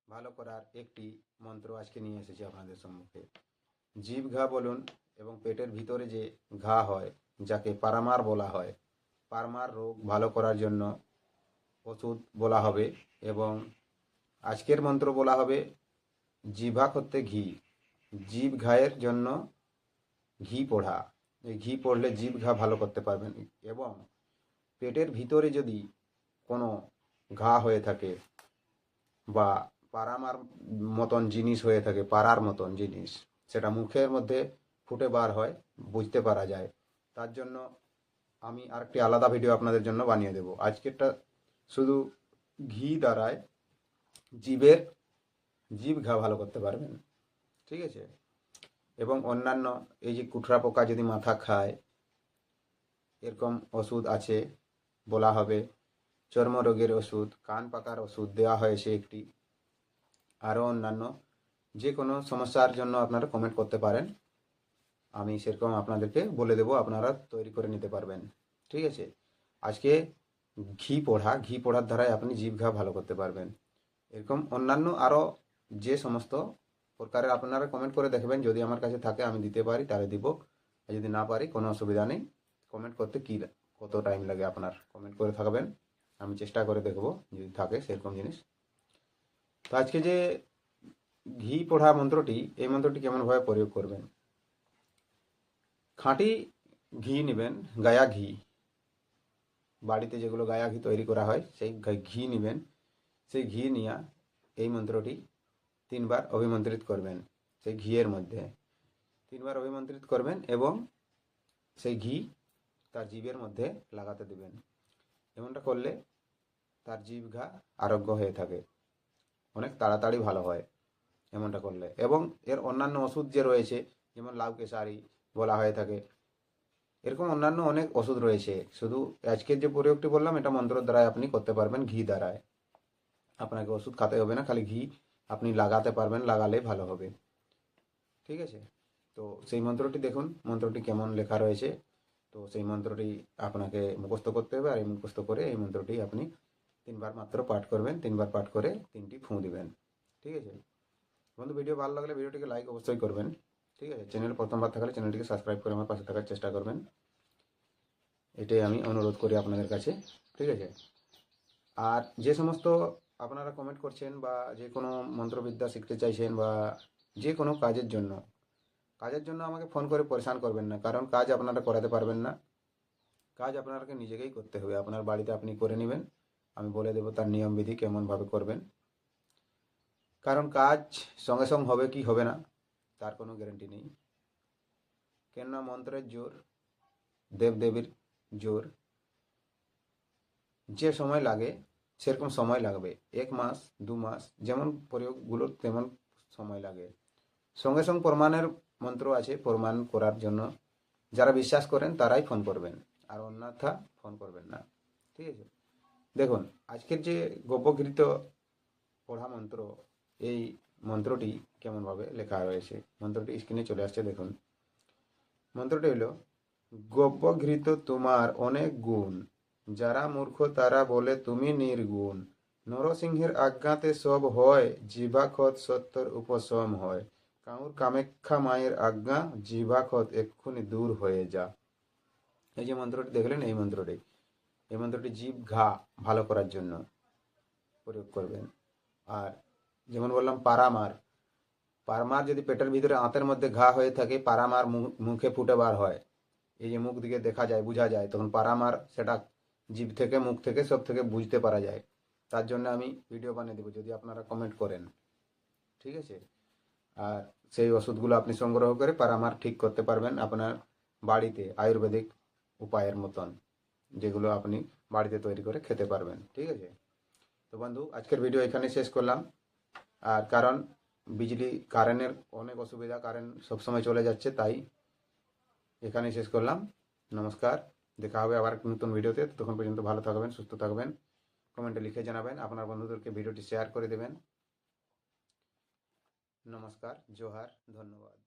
ভালো করার একটি মন্ত্র আজকে নিয়ে এসেছি আপনাদের সম্মুখে। জিভ ঘা বলুন এবং পেটের ভিতরে যে ঘা হয়, যাকে পারামার বলা হয়, পারমার রোগ ভালো করার জন্য ওষুধ বলা হবে। এবং আজকের মন্ত্র বলা হবে জিভা করতে ঘি। জিভ ঘায়ের জন্য ঘি পড়া। এই ঘি পড়লে জিভ ঘা ভালো করতে পারবেন। এবং পেটের ভিতরে যদি কোনো ঘা হয়ে থাকে বা পারামার মতন জিনিস হয়ে থাকে, পাড়ার মতন জিনিস, সেটা মুখের মধ্যে ফুটে বার হয়, বুঝতে পারা যায়। তার জন্য আমি আরেকটি আলাদা ভিডিও আপনাদের জন্য বানিয়ে দেব। আজকেরটা শুধু ঘি দ্বারায় জিভ ঘা ভালো করতে পারবেন। ঠিক আছে? এবং অন্যান্য এই যে কুঠরা পোকা যদি মাথা খায়, এরকম ওষুধ আছে, বলা হবে। চর্মরোগের ওষুধ, কান পাকার ওষুধ দেওয়া হয়েছে একটি। আরও অন্যান্য যে কোনো সমস্যার জন্য আপনারা কমেন্ট করতে পারেন, আমি সেরকম আপনাদেরকে বলে দেব, আপনারা তৈরি করে নিতে পারবেন। ঠিক আছে? আজকে ঘি পোড়ার দ্বারাই আপনি জিভ ঘা ভালো করতে পারবেন। এরকম অন্যান্য আরও যে সমস্ত প্রকারের আপনারা কমেন্ট করে দেখবেন, যদি আমার কাছে থাকে আমি দিতে পারি তাহলে দিব, আর যদি না পারি কোনো অসুবিধা নেই। কমেন্ট করতে কত টাইম লাগে আপনার কমেন্ট করে থাকবেন, আমি চেষ্টা করে দেখব যদি থাকে সেরকম জিনিস। তো আজকে যে ঘি পোড়া মন্ত্রটি, এই মন্ত্রটি কেমনভাবে প্রয়োগ করবেন। খাঁটি ঘি নেবেন, গায়া ঘি, বাড়িতে যেগুলো গায়া ঘি তৈরি করা হয় সেই ঘি নেবেন। সেই ঘি নিয়ে এই মন্ত্রটি 3 বার অভিমন্ত্রিত করবেন। সেই ঘিয়ের মধ্যে 3 বার অভিমন্ত্রিত করবেন এবং সেই ঘি তার জিভের মধ্যে লাগাতে দেবেন। এমনটা করলে তার জিভ ঘা আরোগ্য হয়ে থাকে, অনেক তাড়াতাড়ি ভালো হয় এমনটা করলে। এবং এর অন্যান্য ওষুধ যে রয়েছে, যেমন লাউ কেশারি বলা হয়ে থাকে, এরকম অন্যান্য অনেক ওষুধ রয়েছে। শুধু আজকের যে প্রয়োগটি বললাম, এটা মন্ত্র দ্বারাই আপনি করতে পারবেন, ঘি দ্বারায়। আপনাকে ওষুধ খেতে হবে না, খালি ঘি আপনি লাগাতে পারবেন, লাগালে ভালো হবে। ঠিক আছে? তো সেই মন্ত্রটি দেখুন, মন্ত্রটি কেমন লেখা রয়েছে। তো সেই মন্ত্রটি আপনাকে মুখস্থ করতে হবে, আর এই মুখস্থ করে এই মন্ত্রটি আপনি 3 বার মাত্র পাঠ করবেন। 3 বার পাঠ করে 3টি ফুঁ দিবেন। ঠিক আছে বন্ধু? ভিডিও ভালো লাগলে ভিডিওটিকে লাইক অবশ্যই করবেন। ঠিক আছে? চ্যানেল প্রথমবার থাকলে চ্যানেলটিকে সাবস্ক্রাইব করে আমার পাশে থাকার চেষ্টা করবেন, এটাই আমি অনুরোধ করি আপনাদের কাছে। ঠিক আছে? আর যে সমস্ত আপনারা কমেন্ট করছেন বা যে কোনো মন্ত্রবিদ্যা শিখতে চাইছেন বা যে কোনো কাজের জন্য আমাকে ফোন করে পরেশান করবেন না, কারণ কাজ আপনারা করাতে পারবেন না। কাজ আপনাকে নিজেকেই করতে হবে। আপনার বাড়িতে আপনি করে নেবেন, আমি বলে দেবো তার নিয়মবিধি কেমনভাবে করবেন। কারণ কাজ সঙ্গে সঙ্গে হবে কি হবে না তার কোনো গ্যারান্টি নেই। কেননা মন্ত্রের জোর, দেবদেবীর জোর, যে সময় লাগে সেরকম সময় লাগবে। 1 মাস 2 মাস যেমন প্রয়োগগুলো তেমন সময় লাগে। সঙ্গে সঙ্গে প্রমাণের মন্ত্র আছে, প্রমাণ করার জন্য যারা বিশ্বাস করেন তারাই ফোন করবেন, আর অন্যথা ফোন করবেন না। ঠিক আছে? দেখুন আজকের যে গব্যঘৃত পড়া মন্ত্র, এই মন্ত্রটি কেমনভাবে লেখা রয়েছে, মন্ত্রটি স্ক্রিনে চলে আসছে দেখুন। মন্ত্রটি হলো, গব্যঘৃত তোমার অনেক গুণ, যারা মূর্খ তারা বলে তুমি নির্গুণ। নরসিংহের আজ্ঞাতে সব হয়, জিভাখত সত্যর উপশম হয়। কাউর কামাখ্যা মায়ের আজ্ঞা, জিভাখত এক্ষুনি দূর হয়ে যা। এই যে মন্ত্রটি দেখলেন, এই মন্ত্রটি জিভ ঘা ভালো করার জন্য প্রয়োগ করবেন। আর যেমন বললাম পারামার যদি পেটের ভিতরে আঁতের মধ্যে ঘা হয়ে থাকে, পারামার মুখে ফুটে বার হয়, এই যে মুখ দিকে দেখা যায়, বোঝা যায়, তখন পারামার সেটা জিভ থেকে মুখ থেকে সব থেকে বুঝতে পারা যায়। তার জন্য আমি ভিডিও বানিয়ে দেবো যদি আপনারা কমেন্ট করেন। ঠিক আছে? আর সেই ওষুধগুলো আপনি সংগ্রহ করে পারামার ঠিক করতে পারবেন আপনার বাড়িতে, আয়ুর্বেদিক উপায়ের মতন, যেগুলো আপনি বাড়িতে তৈরি করে খেতে পারবেন। ঠিক আছে? তো বন্ধু আজকের ভিডিও এখানে শেষ করলাম। আর কারণ কারেন্টের অনেক অসুবিধা, কারেন্ট সবসময় চলে যাচ্ছে, তাই এখানে শেষ করলাম। নমস্কার, দেখা হবে আবার এক নতুন ভিডিওতে। তখন পর্যন্ত ভালো থাকবেন, সুস্থ থাকবেন। কমেন্টে লিখে জানাবেন, আপনার বন্ধুদেরকে ভিডিওটি শেয়ার করে দেবেন। নমস্কার, জোহার, ধন্যবাদ।